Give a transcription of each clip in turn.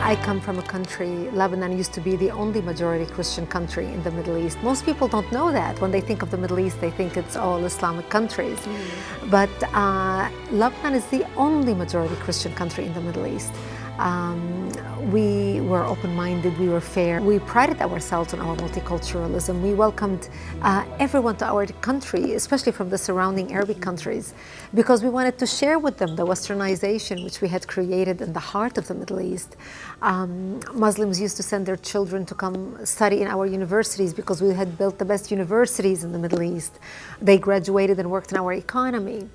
I come from a country, Lebanon used to be the only majority Christian country in the Middle East. Most people don't know that. When they think of the Middle East, they think it's all Islamic countries. But Lebanon is the only majority Christian country in the Middle East. We were open-minded, we were fair. We prided ourselves on our multiculturalism. We welcomed everyone to our country, especially from the surrounding Arabic countries, because we wanted to share with them the westernization which we had created in the heart of the Middle East. Muslims used to send their children to come study in our universities because we had built the best universities in the Middle East. They graduated and worked in our economy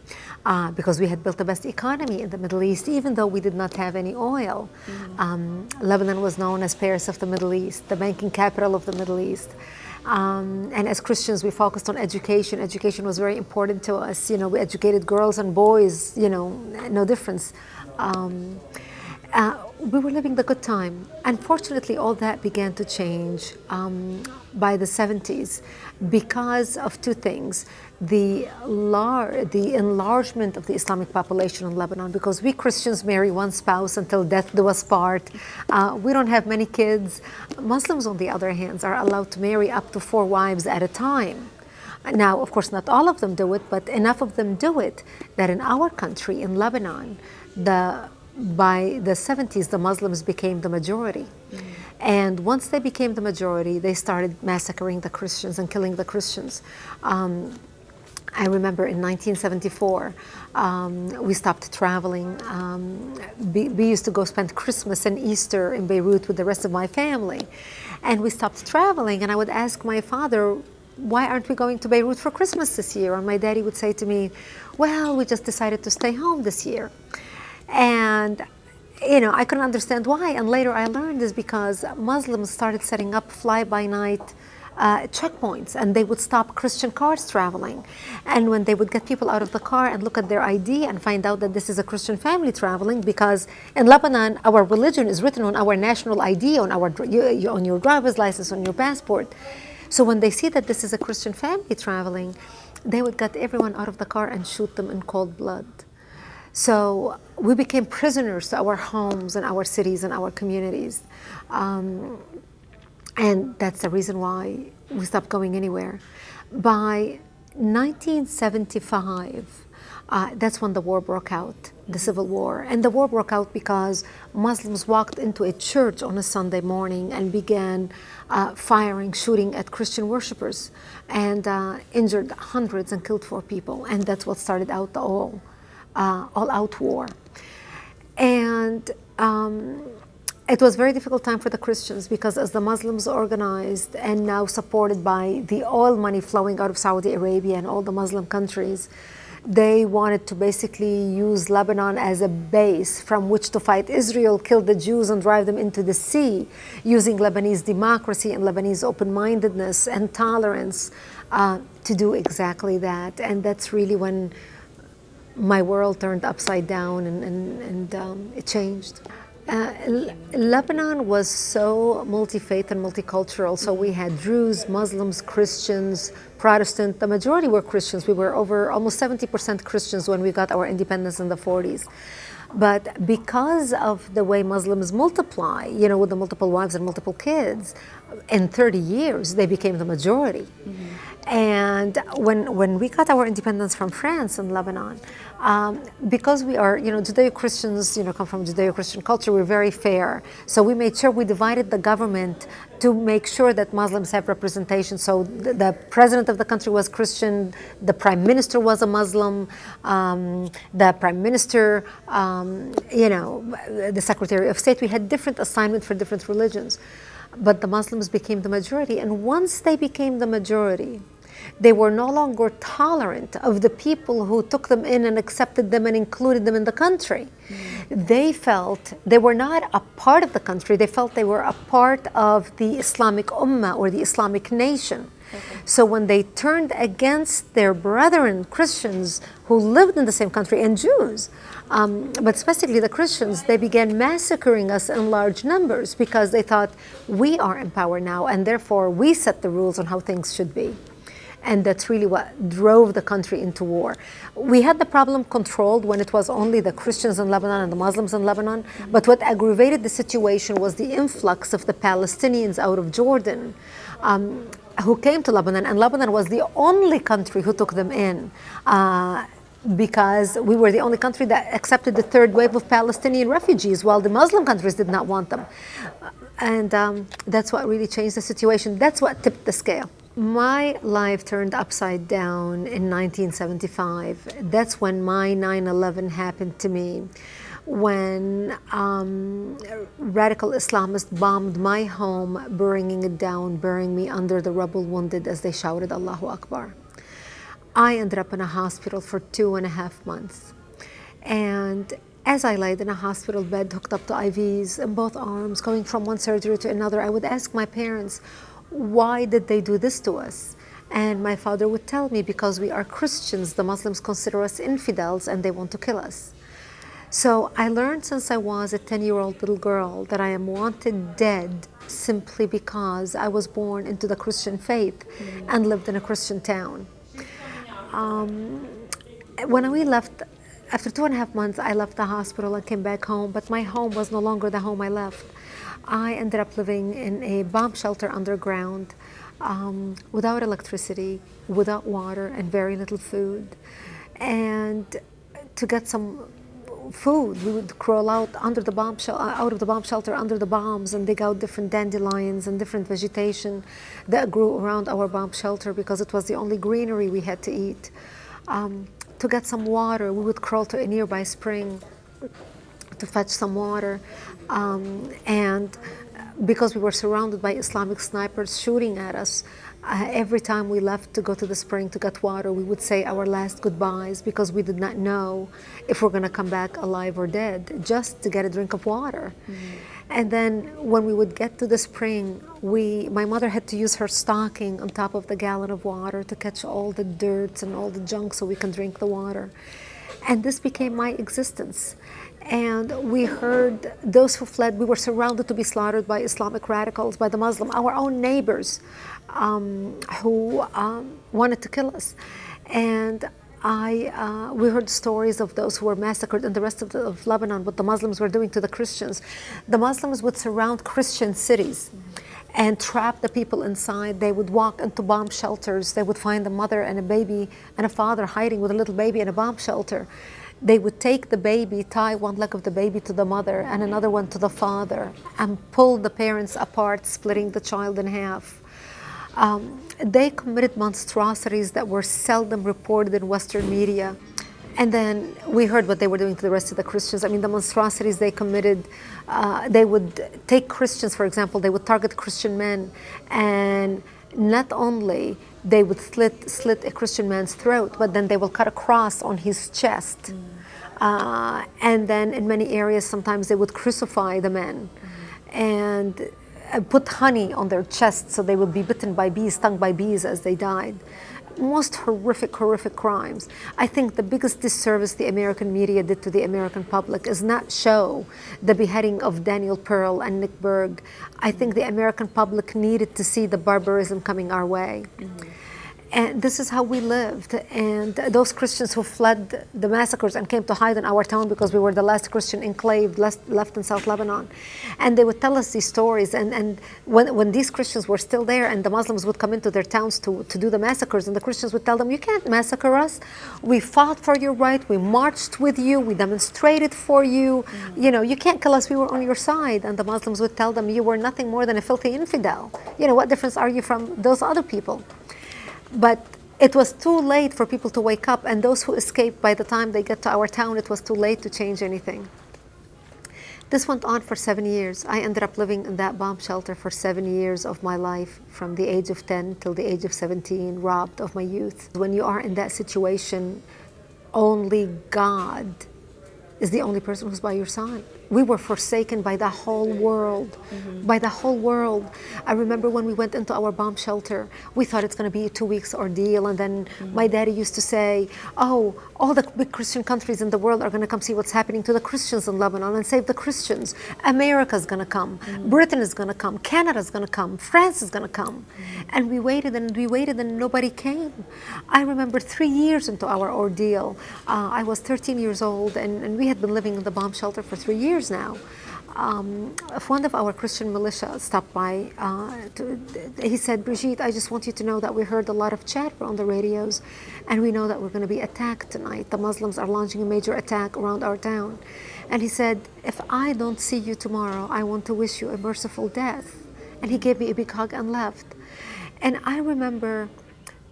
because we had built the best economy in the Middle East, even though we did not have any oil. Lebanon was known as Paris of the Middle East, the banking capital of the Middle East. And as Christians, we focused on education. Education was very important to us. You know, we educated girls and boys, you know, no difference. We were living the good time. Unfortunately, all that began to change by the 70s because of two things. The enlargement of the Islamic population in Lebanon, because we Christians marry one spouse until death do us part. We don't have many kids. Muslims, on the other hand, are allowed to marry up to 4 wives at a time. Now, of course, not all of them do it, but enough of them do it that in our country, in Lebanon, by the 70s, the Muslims became the majority. And once they became the majority, they started massacring the Christians and killing the Christians. I remember in 1974, we stopped traveling. We used to go spend Christmas and Easter in Beirut with the rest of my family. And we stopped traveling, and I would ask my father, why aren't we going to Beirut for Christmas this year? And my daddy would say to me, well, we just decided to stay home this year. And you know, I couldn't understand why. And later I learned is because Muslims started setting up fly-by-night checkpoints, and they would stop Christian cars traveling. And when they would get people out of the car and look at their ID and find out that this is a Christian family traveling, because in Lebanon, our religion is written on our national ID, on your driver's license, on your passport. So when they see that this is a Christian family traveling, they would get everyone out of the car and shoot them in cold blood. So we became prisoners to our homes and our cities and our communities. And that's the reason why we stopped going anywhere. By 1975, that's when the war broke out, the Civil War. And the war broke out because Muslims walked into a church on a Sunday morning and began firing, shooting at Christian worshipers, and injured hundreds and killed 4 people. And that's what started out the all-out war. And it was a very difficult time for the Christians, because as the Muslims organized and now supported by the oil money flowing out of Saudi Arabia and all the Muslim countries, they wanted to basically use Lebanon as a base from which to fight Israel, kill the Jews and drive them into the sea, using Lebanese democracy and Lebanese open-mindedness and tolerance to do exactly that. And that's really when my world turned upside down and it changed. Lebanon was so multi-faith and multicultural. So we had Druze, Muslims, Christians, Protestant. The majority were Christians. We were over almost 70% Christians when we got our independence in the 40s. But because of the way Muslims multiply, you know, with the multiple wives and multiple kids, in 30 years, they became the majority. And when we got our independence from France and Lebanon, because we are, you know, Judeo-Christians, you know, come from Judeo-Christian culture, we're very fair. So we made sure we divided the government to make sure that Muslims have representation. So the president of the country was Christian, the prime minister was a Muslim, the prime minister, you know, the secretary of state. We had different assignments for different religions. But the Muslims became the majority. And once they became the majority, they were no longer tolerant of the people who took them in and accepted them and included them in the country. They felt they were not a part of the country. They felt they were a part of the Islamic Ummah or the Islamic nation. So when they turned against their brethren Christians who lived in the same country, and Jews, but specifically the Christians, they began massacring us in large numbers because they thought we are in power now and therefore we set the rules on how things should be. And that's really what drove the country into war. We had the problem controlled when it was only the Christians in Lebanon and the Muslims in Lebanon. But what aggravated the situation was the influx of the Palestinians out of Jordan, who came to Lebanon. And Lebanon was the only country who took them in. Because we were the only country that accepted the third wave of Palestinian refugees, while the Muslim countries did not want them. And that's what really changed the situation. That's what tipped the scale. My life turned upside down in 1975. That's when my 9/11 happened to me, when radical Islamists bombed my home, bringing it down, burying me under the rubble, wounded as they shouted, Allahu Akbar. I ended up in a hospital for 2.5 months. And as I laid in a hospital bed, hooked up to IVs in both arms, going from one surgery to another, I would ask my parents, why did they do this to us? And my father would tell me, because we are Christians, the Muslims consider us infidels and they want to kill us. So I learned since I was a 10-year-old little girl that I am wanted dead simply because I was born into the Christian faith and lived in a Christian town. When we left, after 2.5 months, I left the hospital and came back home, but my home was no longer the home I left. I ended up living in a bomb shelter underground, without electricity, without water, and very little food. And to get some food, we would crawl out under the out of the bomb shelter under the bombs and dig out different dandelions and different vegetation that grew around our bomb shelter because it was the only greenery we had to eat. To get some water, we would crawl to a nearby spring to fetch some water. And because we were surrounded by Islamic snipers shooting at us, every time we left to go to the spring to get water, we would say our last goodbyes because we did not know if we're going to come back alive or dead, just to get a drink of water. And then when we would get to the spring, my mother had to use her stocking on top of the gallon of water to catch all the dirt and all the junk so we can drink the water. And this became my existence. And we heard those who fled, we were surrounded to be slaughtered by Islamic radicals, by the Muslim, our own neighbors who wanted to kill us. And we heard stories of those who were massacred in the rest of Lebanon, what the Muslims were doing to the Christians. The Muslims would surround Christian cities and trap the people inside. They would walk into bomb shelters. They would find a mother and a baby and a father hiding with a little baby in a bomb shelter. They would take the baby, tie one leg of the baby to the mother and another one to the father, and pull the parents apart, splitting the child in half. They committed monstrosities that were seldom reported in Western media. And then we heard what they were doing to the rest of the Christians. I mean, the monstrosities they committed, they would take Christians, for example, they would target Christian men, and not only they would slit a Christian man's throat, but then they will cut a cross on his chest. And then in many areas, sometimes they would crucify the men and put honey on their chests so they would be bitten by bees, stung by bees as they died. Most horrific crimes. I think the biggest disservice the American media did to the American public is not show the beheading of Daniel Pearl and Nick Berg. I think the American public needed to see the barbarism coming our way. And this is how we lived. And those Christians who fled the massacres and came to hide in our town because we were the last Christian enclave left in South Lebanon. And they would tell us these stories. And when these Christians were still there and the Muslims would come into their towns to do the massacres, and the Christians would tell them, you can't massacre us. We fought for your right. We marched with you. We demonstrated for you. You know, you can't kill us. We were on your side. And the Muslims would tell them, you were nothing more than a filthy infidel. You know, what difference are you from those other people? But it was too late for people to wake up, and those who escaped, by the time they get to our town, it was too late to change anything. This went on for 7 years. I ended up living in that bomb shelter for 7 years of my life, from the age of 10 till the age of 17, robbed of my youth. When you are in that situation, only God is the only person who's by your side. we were forsaken by the whole world, by the whole world. I remember when we went into our bomb shelter, we thought it's going to be a 2 weeks ordeal. And then my daddy used to say, oh, all the big Christian countries in the world are going to come see what's happening to the Christians in Lebanon and save the Christians. America's going to come. Britain is going to come. Canada's going to come. France is going to come. And we waited and we waited and nobody came. I remember 3 years into our ordeal, I was 13 years old and we had been living in the bomb shelter for 3 years now. One of our Christian militia stopped by. He said, Brigitte, I just want you to know that we heard a lot of chatter on the radios and we know that we're going to be attacked tonight. The Muslims are launching a major attack around our town. And he said, if I don't see you tomorrow, I want to wish you a merciful death. And he gave me a big hug and left. And I remember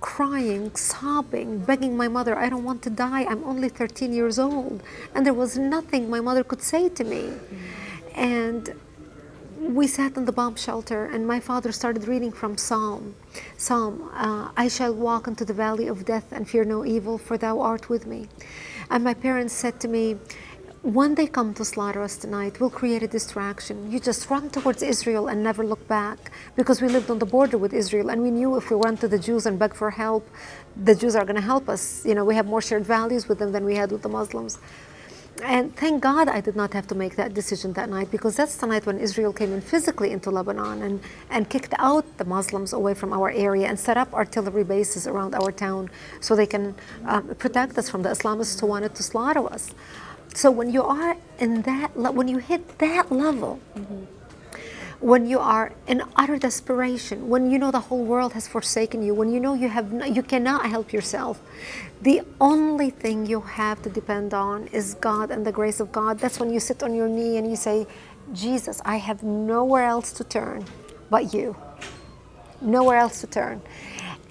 crying, sobbing, begging my mother, I don't want to die. I'm only 13 years old. And there was nothing my mother could say to me. And we sat in the bomb shelter and my father started reading from Psalm, I shall walk into the valley of death and fear no evil, for thou art with me. And my parents said to me, when they come to slaughter us tonight, we'll create a distraction. You just run towards Israel and never look back, because we lived on the border with Israel and we knew if we run to the Jews and beg for help, the Jews are going to help us. You know, we have more shared values with them than we had with the Muslims. And thank God I did not have to make that decision that night, because that's the night when Israel came in physically into Lebanon and kicked out the Muslims away from our area and set up artillery bases around our town so they can protect us from the Islamists who wanted to slaughter us. So when you are in that, when you hit that level, when you are in utter desperation, when you know the whole world has forsaken you, when you know you cannot help yourself, the only thing you have to depend on is God and the grace of God. That's when you sit on your knee and you say, Jesus, I have nowhere else to turn but you. Nowhere else to turn.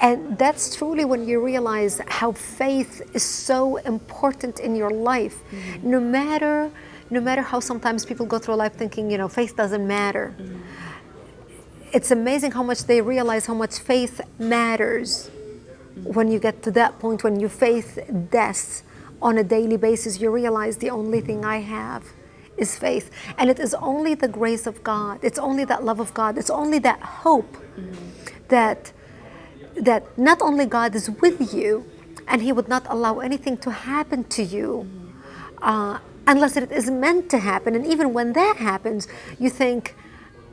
And that's truly when you realize how faith is so important in your life. No matter how sometimes people go through life thinking, you know, faith doesn't matter. It's amazing how much they realize how much faith matters. When you get to that point, when you face death on a daily basis, you realize the only thing I have is faith. And it is only the grace of God. It's only that love of God. It's only that hope that not only God is with you and He would not allow anything to happen to you unless it is meant to happen. And even when that happens, you think,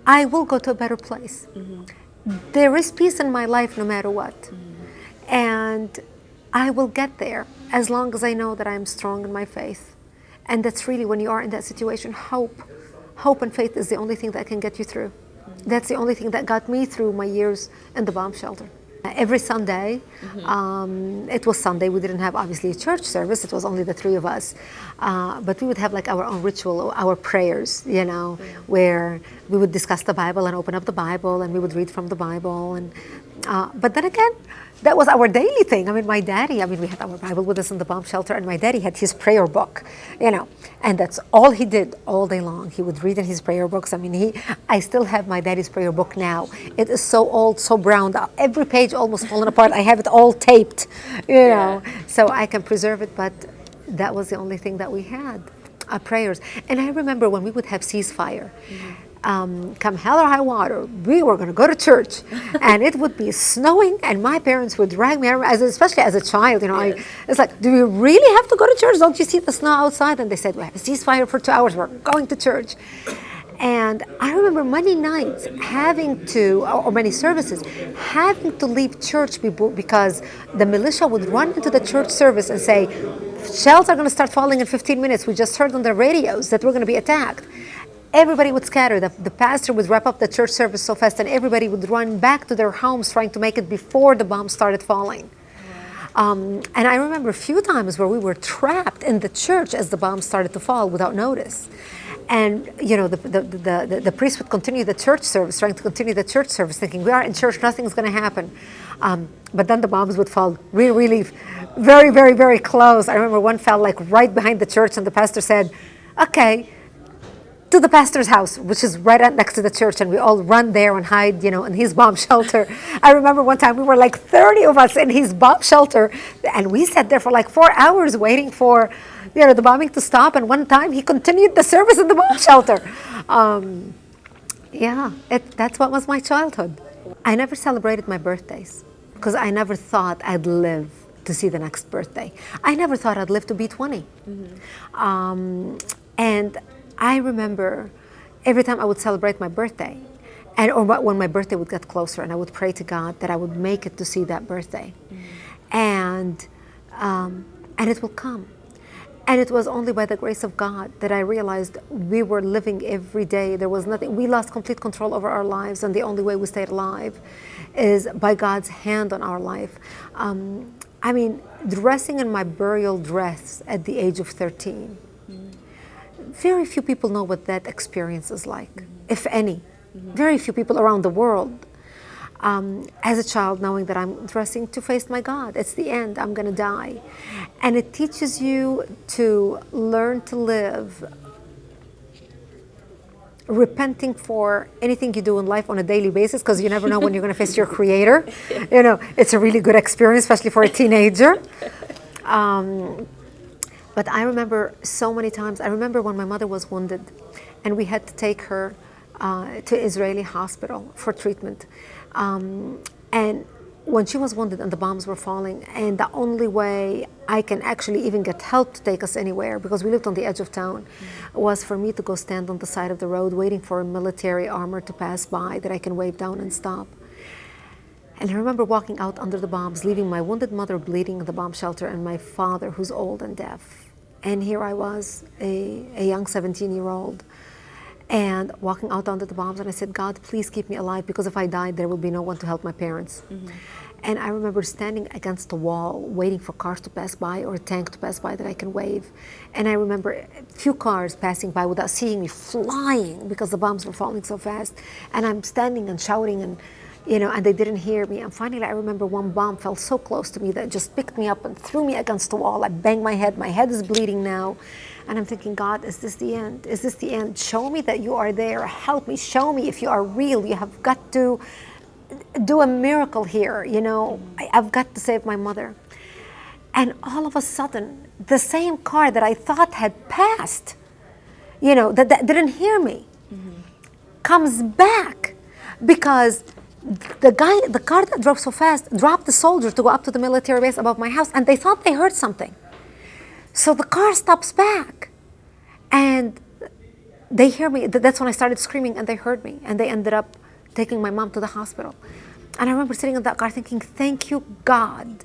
I will go to a better place. There is peace in my life no matter what. And I will get there as long as I know that I am strong in my faith. And that's really when you are in that situation, hope and faith is the only thing that can get you through. That's the only thing that got me through my years in the bomb shelter. Every Sunday, it was Sunday, we didn't have obviously a church service, it was only the three of us, but we would have like our own ritual, our prayers, you know, where we would discuss the Bible and open up the Bible and we would read from the Bible. And but then again, that was our daily thing. I mean, my daddy, we had our Bible with us in the bomb shelter, and my daddy had his prayer book, you know, and that's all he did all day long. He would read in his prayer books. I still have my daddy's prayer book now. It is so old, so browned out, every page almost fallen apart. I have it all taped, you know, so I can preserve it, but that was the only thing that we had, prayers. And I remember when we would have ceasefire, come hell or high water, we were going to go to church, and it would be snowing, and my parents would drag me around, especially as a child, you know. It's like, do we really have to go to church? Don't you see the snow outside? And they said, we have a ceasefire for 2 hours, we're going to church. And I remember many nights or many services, having to leave church because the militia would run into the church service and say, shells are going to start falling in 15 minutes. We just heard on the radios that we're going to be attacked. Everybody would scatter. The pastor would wrap up the church service so fast, and everybody would run back to their homes trying to make it before the bombs started falling. And I remember a few times where we were trapped in the church as the bombs started to fall without notice. And you know, the priest would continue the church service, trying to continue the church service, thinking we are in church, nothing's going to happen. But then the bombs would fall really, very, very, very close. I remember one fell like right behind the church, and the pastor said, "Okay, to the pastor's house, which is right next to the church, and we all run there and hide, in his bomb shelter. I remember one time we were like 30 of us in his bomb shelter, and we sat there for like 4 hours waiting for, the bombing to stop. And one time he continued the service in the bomb shelter. That's what was my childhood. I never celebrated my birthdays because I never thought I'd live to see the next birthday. I never thought I'd live to be 20. And I remember every time I would celebrate my birthday, or when my birthday would get closer, and I would pray to God that I would make it to see that birthday, and it will come. And it was only by the grace of God that I realized we were living every day. There was nothing. We lost complete control over our lives, and the only way we stayed alive is by God's hand on our life. Dressing in my burial dress at the age of 13. Very few people know what that experience is like, if any. Very few people around the world. As a child, knowing that I'm dressing to face my God. It's the end. I'm going to die. And it teaches you to learn to live repenting for anything you do in life on a daily basis, because you never know when you're going to face your Creator. It's a really good experience, especially for a teenager. But I remember so many times. I remember when my mother was wounded, and we had to take her to Israeli hospital for treatment. And when she was wounded and the bombs were falling, and the only way I can actually even get help to take us anywhere, because we lived on the edge of town, was for me to go stand on the side of the road waiting for a military armor to pass by that I can wave down and stop. And I remember walking out under the bombs, leaving my wounded mother bleeding in the bomb shelter and my father who's old and deaf. And here I was, a young 17-year-old, and walking out under the bombs, and I said, God, please keep me alive, because if I died, there will be no one to help my parents. And I remember standing against the wall, waiting for cars to pass by or a tank to pass by that I can wave. And I remember a few cars passing by without seeing me, flying because the bombs were falling so fast. And I'm standing and shouting, and they didn't hear me. And finally, I remember one bomb fell so close to me that it just picked me up and threw me against the wall. I banged my head. My head is bleeding now. And I'm thinking, God, is this the end? Is this the end? Show me that you are there. Help me. Show me if you are real. You have got to do a miracle here. I've got to save my mother. And all of a sudden, the same car that I thought had passed, that didn't hear me, comes back, because the car that drove so fast dropped the soldier to go up to the military base above my house, and they thought they heard something. So the car stops back, and they hear me. That's when I started screaming, and they heard me, and they ended up taking my mom to the hospital. And I remember sitting in that car thinking, thank you, God,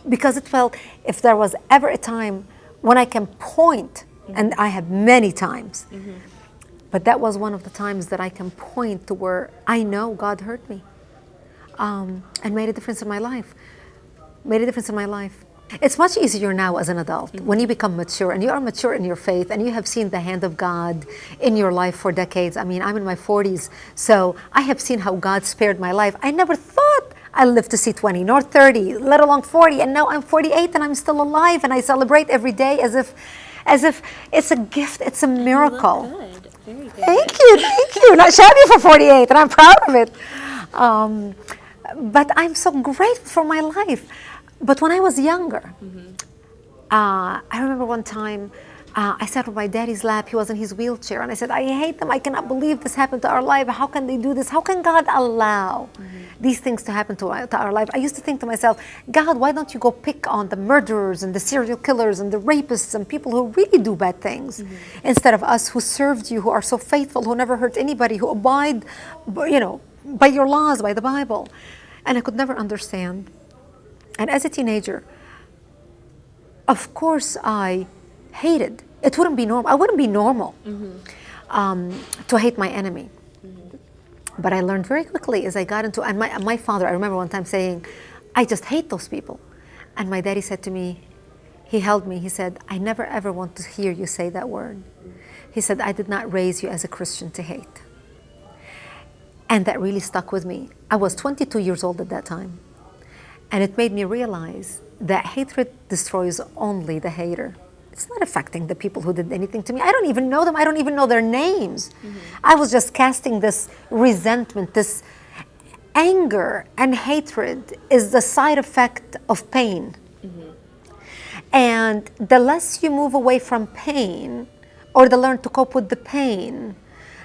because it felt, if there was ever a time when I can point, and I have many times, but that was one of the times that I can point to where I know God heard me, and made a difference in my life. It's much easier now as an adult, when you become mature, and you are mature in your faith, and you have seen the hand of God in your life for decades. I'm in my 40s, so I have seen how God spared my life. I never thought I'd live to see 20, nor 30, let alone 40, and now I'm 48 and I'm still alive, and I celebrate every day as if it's a gift, it's a miracle. You look good. Very good. Thank you. Not shabby for 48, and I'm proud of it. But I'm so grateful for my life. But when I was younger, I remember one time I sat on my daddy's lap. He was in his wheelchair, and I said, I hate them. I cannot believe this happened to our life. How can they do this? How can God allow these things to happen to our life? I used to think to myself, God, why don't you go pick on the murderers and the serial killers and the rapists and people who really do bad things, instead of us who served you, who are so faithful, who never hurt anybody, who abide, by your laws, by the Bible. And I could never understand. And as a teenager, of course, I hated. It wouldn't be normal. I wouldn't be normal to hate my enemy. But I learned very quickly as I got into. And my father, I remember one time saying, "I just hate those people." And my daddy said to me, he held me. He said, "I never ever want to hear you say that word." He said, "I did not raise you as a Christian to hate." And that really stuck with me. I was 22 years old at that time. And it made me realize that hatred destroys only the hater. it's not affecting the people who did anything to me. I don't even know them. I don't even know their names. I was just casting this resentment, this anger and hatred is the side effect of pain. And the less you move away from pain, or the learn to cope with the pain,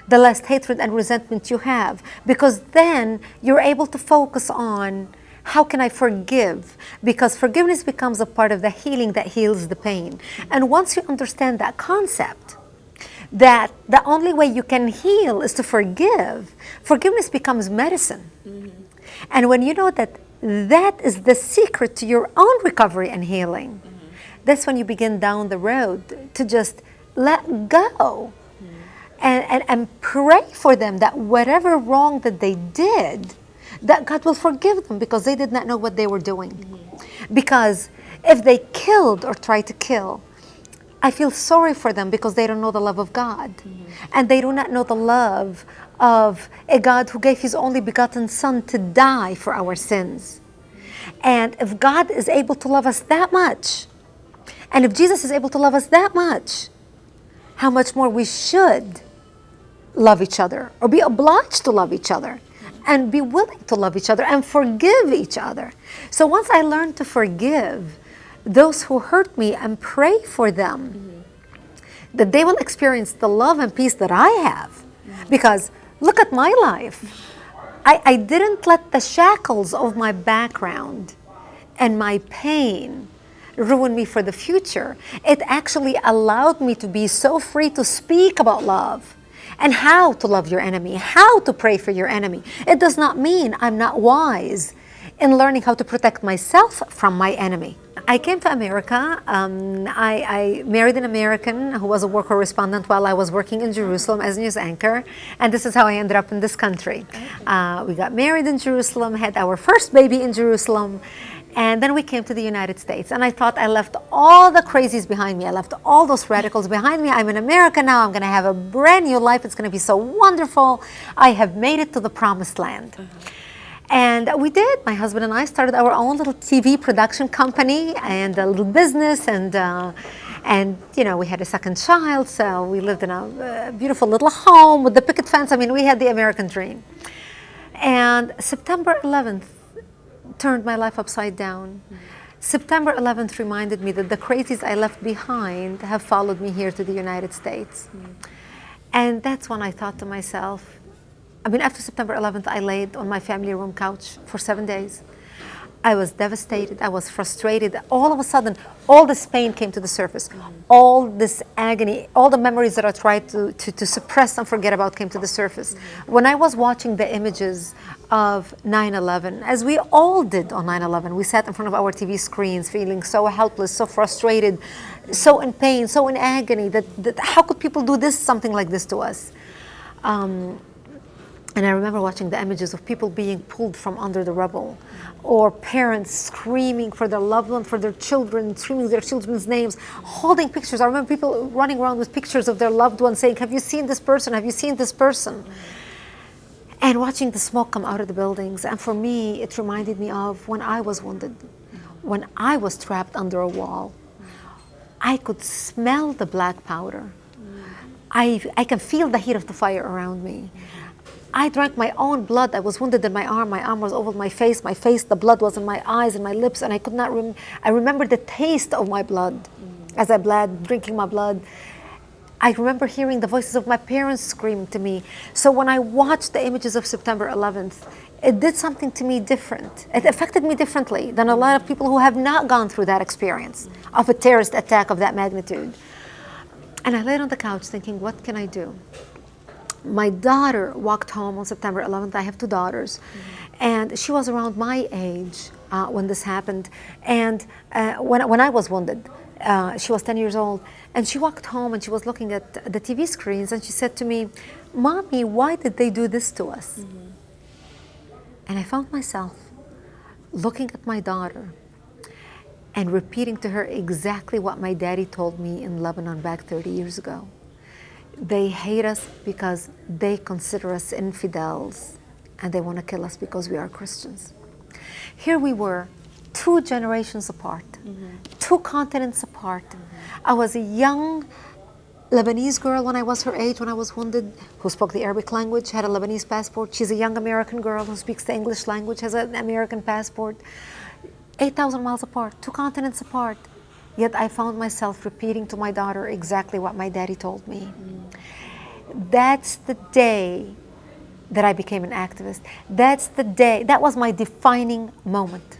the less hatred and resentment you have. Because then you're able to focus on, how can I forgive? Because forgiveness becomes a part of the healing that heals the pain. And once you understand that concept, that the only way you can heal is to forgive, forgiveness becomes medicine. And when you know that that is the secret to your own recovery and healing, that's when you begin down the road to just let go and pray for them that whatever wrong that they did, that God will forgive them because they did not know what they were doing. Because if they killed or tried to kill, I feel sorry for them because they don't know the love of God. And they do not know the love of a God who gave his only begotten Son to die for our sins. And if God is able to love us that much, and if Jesus is able to love us that much, how much more we should love each other, or be obliged to love each other, and be willing to love each other and forgive each other. So once I learned to forgive those who hurt me and pray for them, that they will experience the love and peace that I have. Because look at my life. I didn't let the shackles of my background and my pain ruin me for the future. It actually allowed me to be so free to speak about love and how to love your enemy, how to pray for your enemy. It does not mean I'm not wise in learning how to protect myself from my enemy. I came to America. I married an American who was a war correspondent while I was working in Jerusalem as news anchor, and this is how I ended up in this country. We got married in Jerusalem, had our first baby in Jerusalem, and then we came to the United States. And I thought I left all the crazies behind me. I left all those radicals behind me. I'm in America now. I'm going to have a brand new life. It's going to be so wonderful. I have made it to the promised land. And we did. My husband and I started our own little TV production company and a little business, and you know, we had a second child, so we lived in a beautiful little home with the picket fence. I mean, we had the American dream. And September 11th turned my life upside down. September 11th reminded me that the crazies I left behind have followed me here to the United States. And that's when I thought to myself, I mean, after September 11th, I laid on my family room couch for 7 days. I was devastated. I was frustrated. All of a sudden, all this pain came to the surface. All this agony, all the memories that I tried to suppress and forget about came to the surface. When I was watching the images of 9/11, as we all did on 9/11, we sat in front of our TV screens feeling so helpless, so frustrated, so in pain, so in agony, that how could people do this, something like this to us? And I remember watching the images of people being pulled from under the rubble, or parents screaming for their loved one, for their children, screaming their children's names, holding pictures. I remember people running around with pictures of their loved ones saying, have you seen this person? Have you seen this person? And watching the smoke come out of the buildings. And for me, it reminded me of when I was wounded, when I was trapped under a wall. I could smell the black powder. I can feel the heat of the fire around me. I drank my own blood. I was wounded in my arm was over my face, the blood was in my eyes and my lips, and I could not I remember the taste of my blood as I bled, drinking my blood. I remember hearing the voices of my parents scream to me. So when I watched the images of September 11th, it did something to me different. It affected me differently than a lot of people who have not gone through that experience of a terrorist attack of that magnitude. And I laid on the couch thinking, what can I do? My daughter walked home on September 11th. I have 2 daughters. And she was around my age when this happened. And when I was wounded, she was 10 years old. And she walked home and she was looking at the TV screens and she said to me, Mommy, why did they do this to us? And I found myself looking at my daughter and repeating to her exactly what my daddy told me in Lebanon back 30 years ago. They hate us because they consider us infidels, and they want to kill us because we are Christians. Here we were, 2 generations apart, 2 continents apart. I was a young Lebanese girl when I was her age, when I was wounded, who spoke the Arabic language, had a Lebanese passport. She's a young American girl who speaks the English language, has an American passport. 8,000 miles apart, 2 continents apart. Yet I found myself repeating to my daughter exactly what my daddy told me. That's the day that I became an activist. That's the day, that was my defining moment.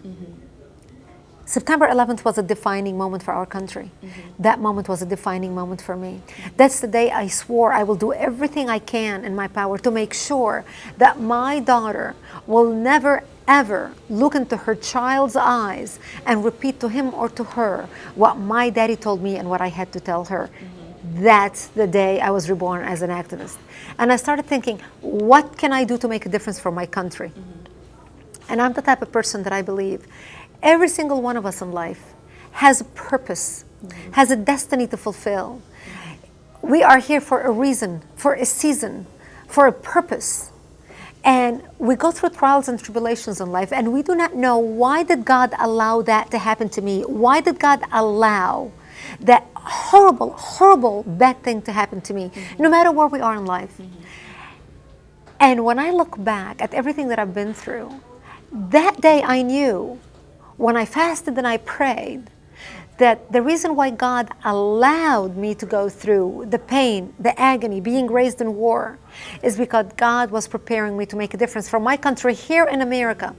September 11th was a defining moment for our country. That moment was a defining moment for me. That's the day I swore I will do everything I can in my power to make sure that my daughter will never ever look into her child's eyes and repeat to him or to her what my daddy told me and what I had to tell her. That's the day I was reborn as an activist. And I started thinking, what can I do to make a difference for my country? And I'm the type of person that I believe every single one of us in life has a purpose, has a destiny to fulfill. We are here for a reason, for a season, for a purpose. And we go through trials and tribulations in life, and we do not know, why did God allow that to happen to me? Why did God allow that horrible, horrible, bad thing to happen to me, no matter where we are in life? And when I look back at everything that I've been through, that day I knew, when I fasted and I prayed, that the reason why God allowed me to go through the pain, the agony, being raised in war, is because God was preparing me to make a difference for my country here in America.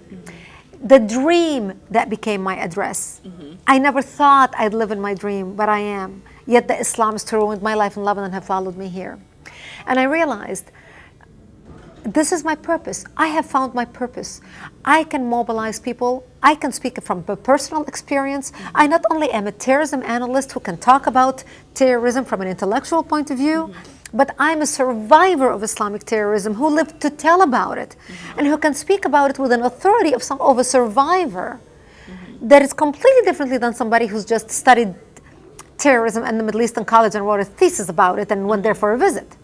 The dream that became my address. I never thought I'd live in my dream, but I am. Yet the Islamists who ruined my life in Lebanon have followed me here. And I realized, this is my purpose. I have found my purpose. I can mobilize people. I can speak from personal experience. I not only am a terrorism analyst who can talk about terrorism from an intellectual point of view, but I'm a survivor of Islamic terrorism who lived to tell about it, and who can speak about it with an authority of a survivor that is completely differently than somebody who's just studied terrorism in the Middle East in college and wrote a thesis about it and went there for a visit.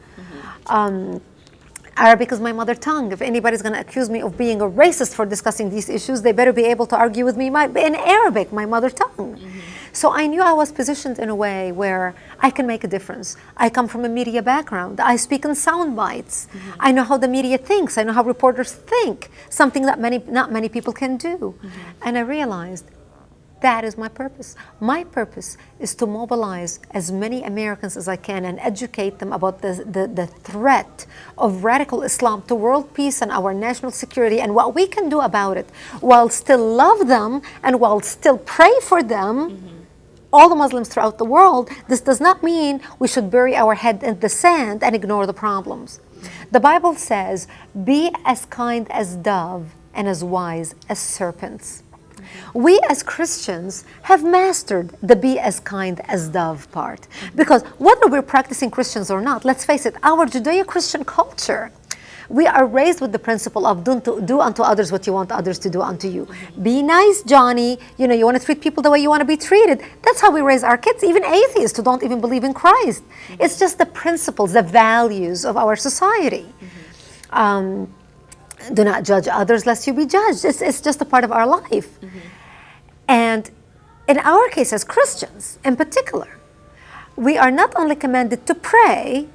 Arabic is my mother tongue. If anybody's going to accuse me of being a racist for discussing these issues, they better be able to argue with me in Arabic, my mother tongue. So I knew I was positioned in a way where I can make a difference. I come from a media background. I speak in sound bites. I know how the media thinks. I know how reporters think, something that not many people can do. And I realized, that is my purpose. My purpose is to mobilize as many Americans as I can and educate them about the threat of radical Islam to world peace and our national security, and what we can do about it, while still love them and while still pray for them, all the Muslims throughout the world. This does not mean we should bury our head in the sand and ignore the problems. The Bible says, be as kind as dove and as wise as serpents. We as Christians have mastered the be as kind as dove part, because whether we're practicing Christians or not, let's face it, our Judeo-Christian culture, we are raised with the principle of do unto others what you want others to do unto you. Be nice, Johnny. You know, you want to treat people the way you want to be treated. That's how we raise our kids, even atheists who don't even believe in Christ. It's just the principles, the values of our society. Do not judge others lest you be judged. It's just a part of our life. And in our case as Christians in particular, we are not only commanded to pray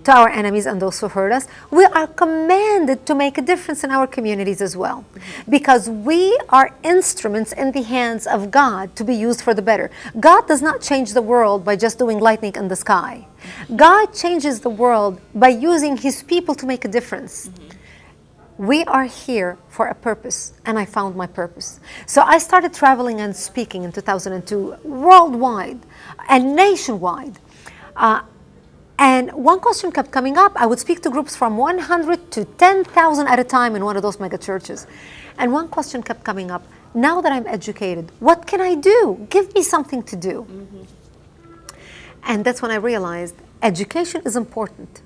to our enemies and those who hurt us, we are commanded to make a difference in our communities as well. Because we are instruments in the hands of God to be used for the better. God does not change the world by just doing lightning in the sky. God changes the world by using His people to make a difference. We are here for a purpose, and I found my purpose. So I started traveling and speaking in 2002, worldwide and nationwide. And one question kept coming up. I would speak to groups from 100 to 10,000 at a time in one of those mega churches. And one question kept coming up. Now that I'm educated, what can I do? Give me something to do. And that's when I realized education is important,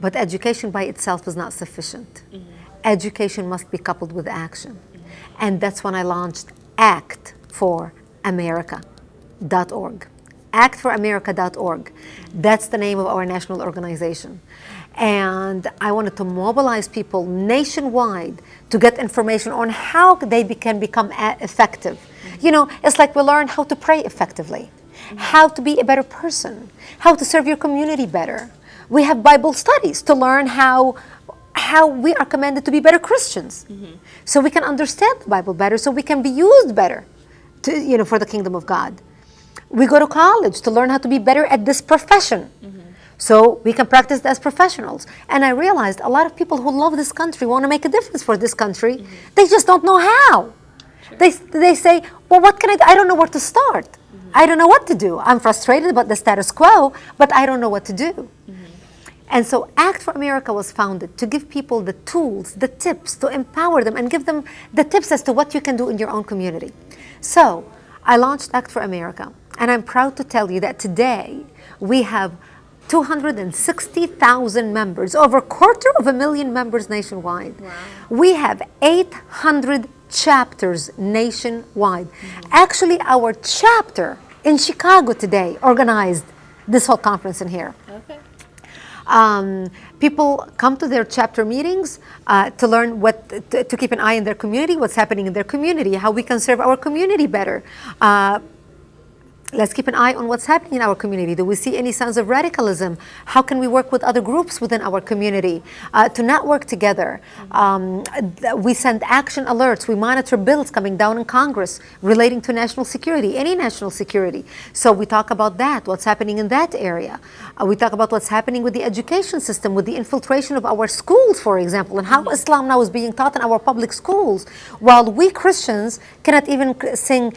but education by itself is not sufficient. Education must be coupled with action. And that's when I launched actforamerica.org. actforamerica.org. That's the name of our national organization. And I wanted to mobilize people nationwide to get information on how they can become effective You know, it's like we learn how to pray effectively, how to be a better person, how to serve your community better. We have Bible studies to learn how we are commanded to be better Christians, so we can understand the Bible better, so we can be used better to, you know, for the kingdom of God. We go to college to learn how to be better at this profession, so we can practice as professionals. And I realized a lot of people who love this country, want to make a difference for this country, they just don't know how. They say, well, what can I do? I don't know where to start. I don't know what to do. I'm frustrated about the status quo, but I don't know what to do. And so Act for America was founded to give people the tools, the tips, to empower them and give them the tips as to what you can do in your own community. So I launched Act for America, and I'm proud to tell you that today we have 260,000 members, over 250,000 members nationwide. Wow. We have 800 chapters nationwide. Actually, our chapter in Chicago today organized this whole conference in here. Okay. People come to their chapter meetings to learn to keep an eye in their community, what's happening in their community, how we can serve our community better. Let's keep an eye on what's happening in our community. Do we see any signs of radicalism? How can we work with other groups within our community to not work together? We send action alerts. We monitor bills coming down in Congress relating to national security, any national security. So we talk about that, what's happening in that area. We talk about what's happening with the education system, with the infiltration of our schools, for example, and how Islam now is being taught in our public schools, while we Christians cannot even sing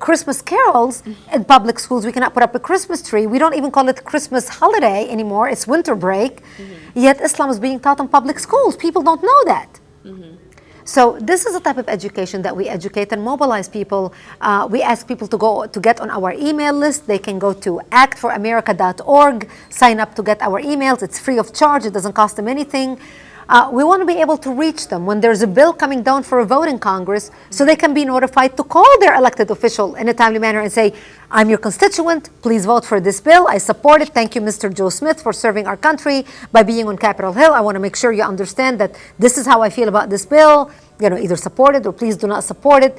Christmas carols in public schools. We cannot put up a Christmas tree. We don't even call it Christmas holiday anymore. It's winter break. Yet Islam is being taught in public schools. People don't know that. So this is a type of education that we educate and mobilize people. We ask people to get on our email list. They can go to actforamerica.org, sign up to get our emails. It's free of charge. It doesn't cost them anything. We want to be able to reach them when there's a bill coming down for a vote in Congress, so they can be notified to call their elected official in a timely manner and say, I'm your constituent, please vote for this bill, I support it, thank you Mr. Joe Smith for serving our country by being on Capitol Hill. I want to make sure you understand that this is how I feel about this bill, you know, either support it or please do not support it.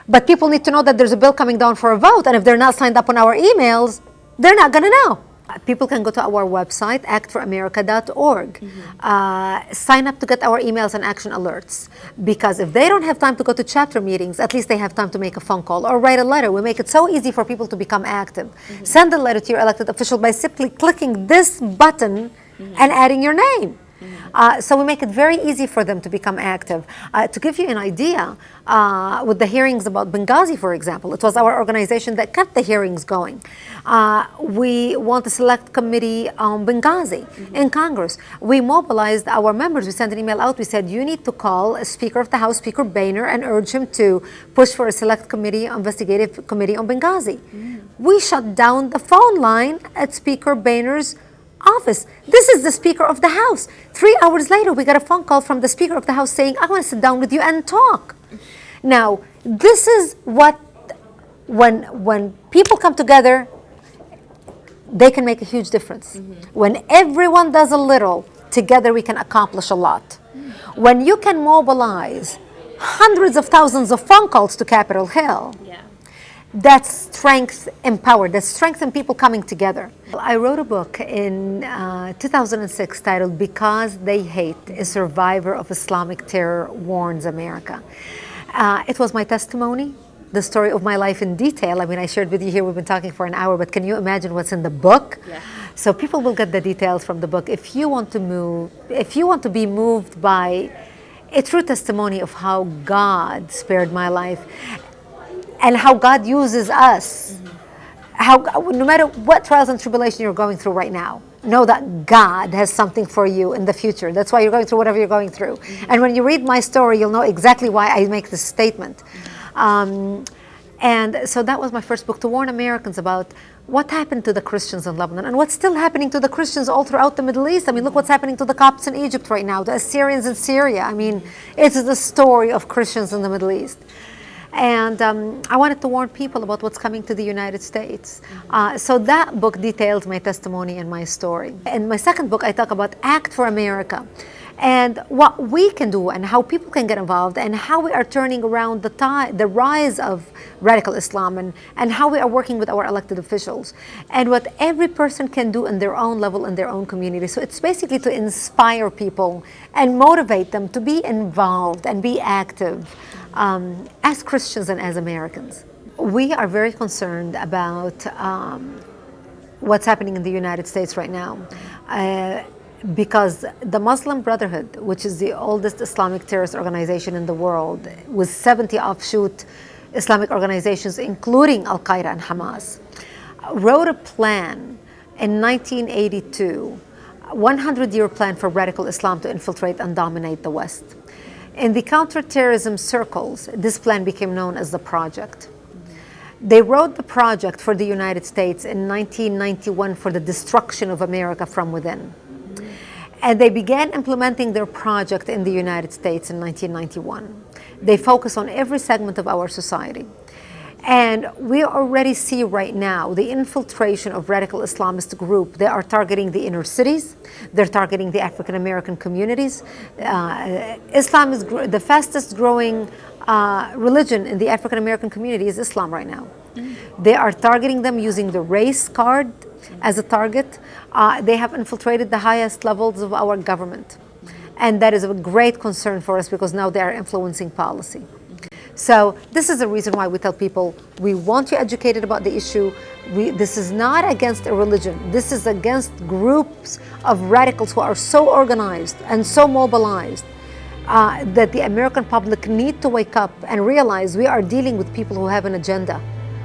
But people need to know that there's a bill coming down for a vote, and if they're not signed up on our emails, they're not going to know. People can go to our website, actforamerica.org, sign up to get our emails and action alerts. Because if they don't have time to go to chapter meetings, at least they have time to make a phone call or write a letter. We make it so easy for people to become active. Send a letter to your elected official by simply clicking this button and adding your name. So we make it very easy for them to become active. To give you an idea, with the hearings about Benghazi, for example, it was our organization that kept the hearings going. We want a select committee on Benghazi in Congress. We mobilized our members. We sent an email out. We said, you need to call Speaker of the House, Speaker Boehner, and urge him to push for a select committee, investigative committee on Benghazi. We shut down the phone line at Speaker Boehner's office. This is the Speaker of the House. 3 hours later, we got a phone call from the Speaker of the House saying, I want to sit down with you and talk. Now, this is what, when people come together, they can make a huge difference. When everyone does a little, together we can accomplish a lot. When you can mobilize hundreds of thousands of phone calls to Capitol Hill, that's strength empowered. That's strength in people coming together. I wrote a book in 2006 titled Because They Hate, a Survivor of Islamic Terror Warns America. It was my testimony, the story of my life in detail. I mean, I shared with you here, we've been talking for an hour, but can you imagine what's in the book? So people will get the details from the book. If you want to be moved by a true testimony of how God spared my life, and how God uses us, how no matter what trials and tribulation you're going through right now, know that God has something for you in the future. That's why you're going through whatever you're going through. And when you read my story, you'll know exactly why I make this statement. And so that was my first book, to warn Americans about what happened to the Christians in Lebanon and what's still happening to the Christians all throughout the Middle East. I mean, look what's happening to the Copts in Egypt right now, the Assyrians in Syria. I mean, it's the story of Christians in the Middle East. And I wanted to warn people about what's coming to the United States. So that book details my testimony and my story. In my second book, I talk about Act for America. and what we can do and how people can get involved and how we are turning around the rise of radical Islam, and how we are working with our elected officials, and what every person can do in their own level in their own community. So it's basically to inspire people and motivate them to be involved and be active as Christians and as Americans. We are very concerned about what's happening in the United States right now. Because the Muslim Brotherhood, which is the oldest Islamic terrorist organization in the world, with 70 offshoot Islamic organizations, including Al-Qaeda and Hamas, wrote a plan in 1982, 100-year plan for radical Islam to infiltrate and dominate the West. In the counterterrorism circles, this plan became known as the Project. They wrote the project for the United States in 1991 for the destruction of America from within. And they began implementing their project in the United States in 1991. They focus on every segment of our society. And we already see right now the infiltration of radical Islamist group. They are targeting the inner cities. They're targeting the African American communities. Islam is the fastest growing religion in the African American community is Islam right now. They are targeting them using the race card as a target. They have infiltrated the highest levels of our government. And that is a great concern for us because now they are influencing policy. So this is the reason why we tell people we want you educated about the issue. This is not against a religion. This is against groups of radicals who are so organized and so mobilized that the American public need to wake up and realize we are dealing with people who have an agenda.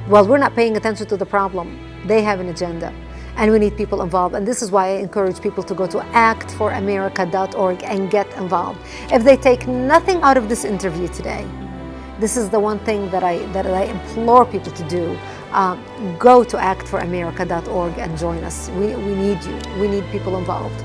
While we're not paying attention to the problem, they have an agenda. And we need people involved. And this is why I encourage people to go to actforamerica.org and get involved. If they take nothing out of this interview today, this is the one thing that I implore people to do. Go to actforamerica.org and join us. We need you. We need people involved.